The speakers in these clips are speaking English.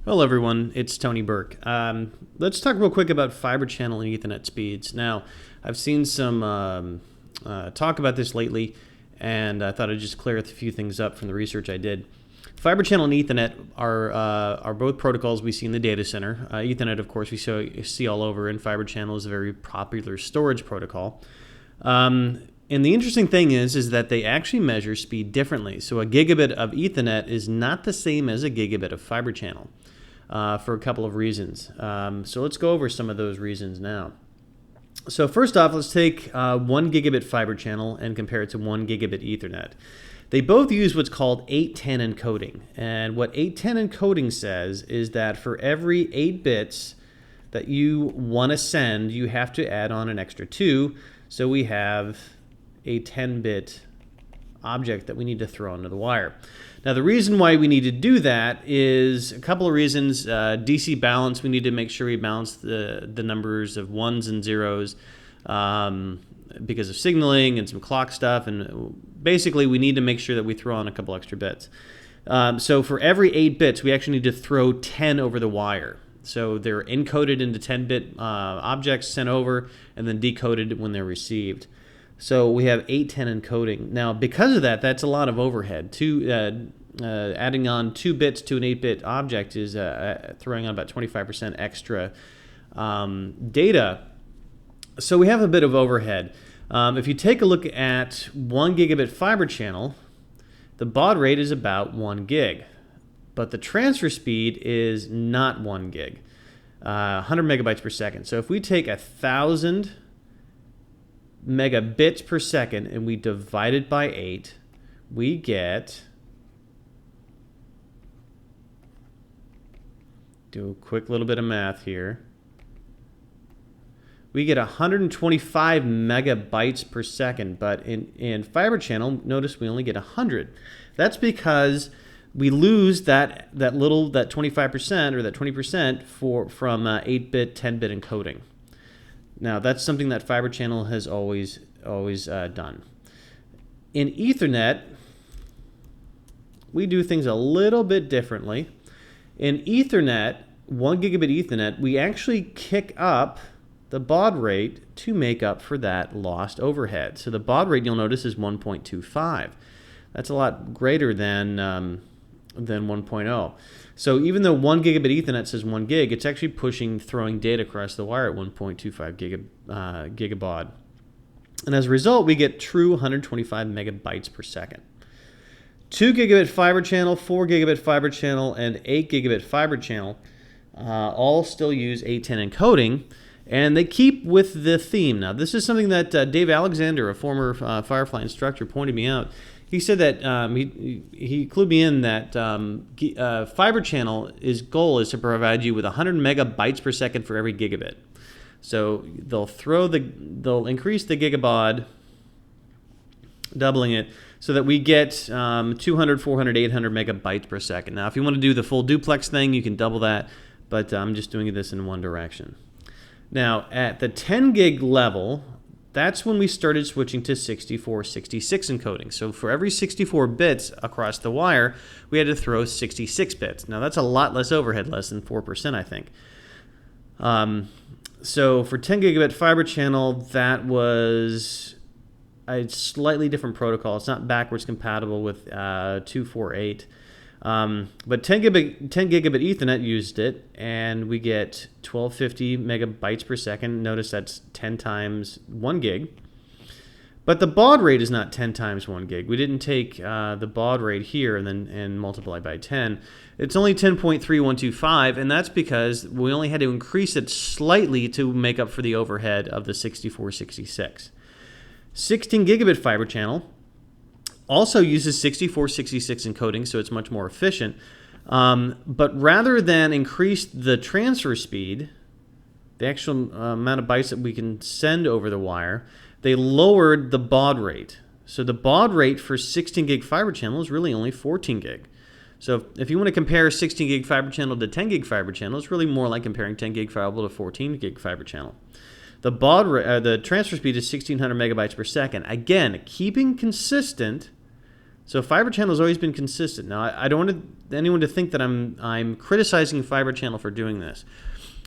Hello everyone, it's Tony Burke. Let's talk real quick about fiber channel and Ethernet speeds. Now, I've seen some talk about this lately, and I thought I'd just clear a few things up from the research I did. Fiber channel and Ethernet are both protocols we see in the data center. Ethernet, of course, we see all over, and fiber channel is a very popular storage protocol. And the interesting thing is that they actually measure speed differently. So a gigabit of Ethernet is not the same as a gigabit of fiber channel for a couple of reasons. So let's go over some of those reasons now. So first off, let's take 1 gigabit fiber channel and compare it to 1 gigabit Ethernet. They both use what's called 810 encoding. And what 810 encoding says is that for every 8 bits that you want to send, you have to add on an extra 2. So we have a 10-bit object that we need to throw into the wire. Now the reason why we need to do that is a couple of reasons. DC balance, we need to make sure we balance the numbers of ones and zeros because of signaling and some clock stuff, and basically we need to make sure that we throw on a couple extra bits. So for every 8 bits, we actually need to throw 10 over the wire. So they're encoded into 10-bit objects, sent over, and then decoded when they're received. So we have 810 encoding. Now, because of that, that's a lot of overhead. Adding on 2 bits to an 8-bit object is throwing on about 25% extra data. So we have a bit of overhead. If you take a look at 1 gigabit fiber channel, the baud rate is about 1 gig. But the transfer speed is not 1 gig, 100 megabytes per second. So if we take 1,000 megabits per second and we divide it by 8, we get, do a quick little bit of math here, we get 125 megabytes per second. But in fiber channel, notice we only get 100. That's because we lose that 25% or that 20% from 8-bit, 10-bit encoding. Now that's something that fiber channel has always done. In Ethernet, we do things a little bit differently. In Ethernet, 1 gigabit Ethernet, we actually kick up the baud rate to make up for that lost overhead. So the baud rate, you'll notice, is 1.25. That's a lot greater than 1.0. So even though 1 gigabit Ethernet says 1 gig, it's actually throwing data across the wire at 1.25 gigabaud. And as a result, we get true 125 megabytes per second. 2 gigabit fiber channel, 4 gigabit fiber channel, and 8 gigabit fiber channel all still use 810 encoding, and they keep with the theme. Now, this is something that Dave Alexander, a former Firefly instructor, pointed me out. He said that he clued me in that fiber channel goal is to provide you with 100 megabytes per second for every gigabit. So they'll increase the gigabaud, doubling it, so that we get 200, 400, 800 megabytes per second. Now, if you want to do the full duplex thing, you can double that, but I'm just doing this in one direction. Now, at the 10 gig level, that's when we started switching to 6466 encoding. So for every 64 bits across the wire, we had to throw 66 bits. Now that's a lot less overhead, less than 4%, I think. So for 10 gigabit fiber channel, that was a slightly different protocol. It's not backwards compatible with 248. But 10 gigabit Ethernet used it, and we get 1250 megabytes per second. Notice that's 10 times 1 gig. But the baud rate is not 10 times 1 gig. We didn't take the baud rate here and multiply by 10. It's only 10.3125, and that's because we only had to increase it slightly to make up for the overhead of the 6466. 16 gigabit fiber channel also uses 6466 encoding, so it's much more efficient. But rather than increase the transfer speed, the actual amount of bytes that we can send over the wire, they lowered the baud rate. So the baud rate for 16 gig fiber channel is really only 14 gig. So if you want to compare 16 gig fiber channel to 10 gig fiber channel, it's really more like comparing 10 gig fiber to 14 gig fiber channel. The transfer speed is 1600 megabytes per second. Again, keeping consistent So Fibre Channel has always been consistent. Now, I don't want anyone to think that I'm criticizing Fibre Channel for doing this.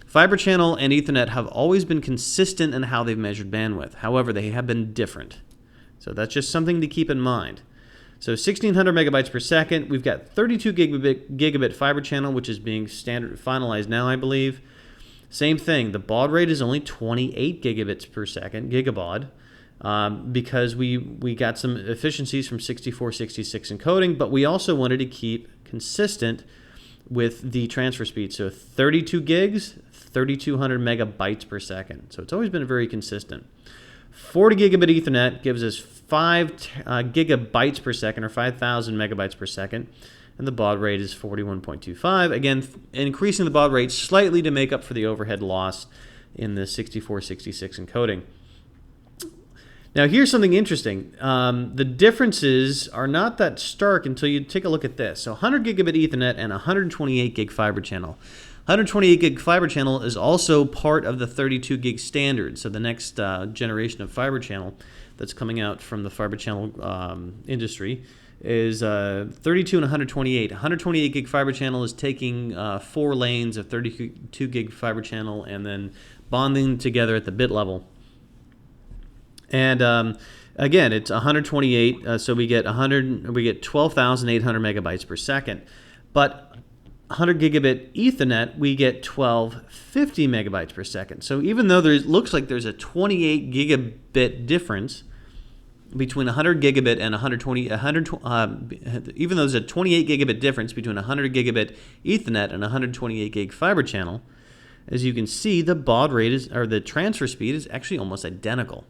Fibre Channel and Ethernet have always been consistent in how they've measured bandwidth. However, they have been different. So that's just something to keep in mind. So 1600 megabytes per second. We've got 32 gigabit Fibre Channel, which is being standard finalized now, I believe. Same thing. The baud rate is only 28 gigabits per second, gigabaud. Because we got some efficiencies from 6466 encoding, but we also wanted to keep consistent with the transfer speed. So 32 gigs, 3200 megabytes per second. So it's always been very consistent. 40 gigabit Ethernet gives us 5 gigabytes per second, or 5,000 megabytes per second, and the baud rate is 41.25. Again, increasing the baud rate slightly to make up for the overhead loss in the 6466 encoding. Now, here's something interesting. The differences are not that stark until you take a look at this. So 100 gigabit Ethernet and 128 gig Fibre Channel. 128 gig Fibre Channel is also part of the 32 gig standard. So the next generation of Fibre Channel that's coming out from the Fibre Channel industry is 32 and 128. 128 gig Fibre Channel is taking 4 lanes of 32 gig Fibre Channel and then bonding together at the bit level. And again, it's 128, so we get 12,800 megabytes per second. But 100 gigabit Ethernet, we get 1250 megabytes per second. So even though there looks like there's a 28 gigabit difference between 100 gigabit and 120, even though there's a 28 gigabit difference between 100 gigabit Ethernet and 128 gig Fibre Channel, as you can see, the baud rate is, or the transfer speed is actually almost identical.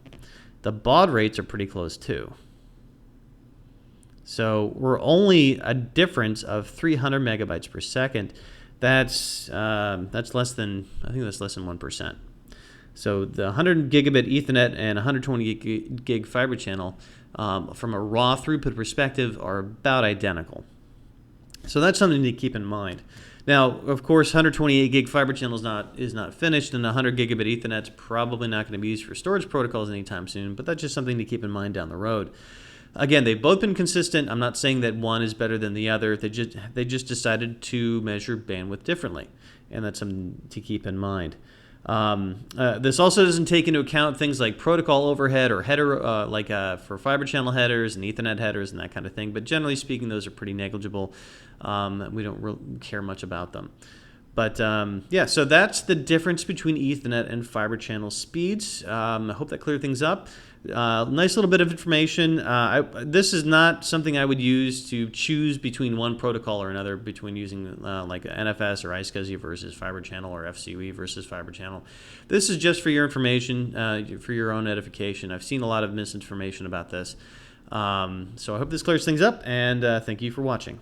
The baud rates are pretty close too. So we're only a difference of 300 megabytes per second. That's less than, I think that's less than 1%. So the 100 gigabit Ethernet and 120 gig Fibre Channel, from a raw throughput perspective, are about identical. So that's something to keep in mind. Now, of course, 128 gig Fibre Channel is not finished, and 100 gigabit Ethernet is probably not going to be used for storage protocols anytime soon, but that's just something to keep in mind down the road. Again, they've both been consistent. I'm not saying that one is better than the other. They just decided to measure bandwidth differently, and that's something to keep in mind. This also doesn't take into account things like protocol overhead or header, for Fibre Channel headers and Ethernet headers and that kind of thing. But generally speaking, those are pretty negligible. We don't really care much about them. But yeah, so that's the difference between Ethernet and Fibre Channel speeds. I hope that cleared things up. Nice little bit of information. This is not something I would use to choose between one protocol or another, between using like NFS or iSCSI versus Fibre Channel or FCE versus Fibre Channel. This is just for your information, for your own edification. I've seen a lot of misinformation about this. So I hope this clears things up, and thank you for watching.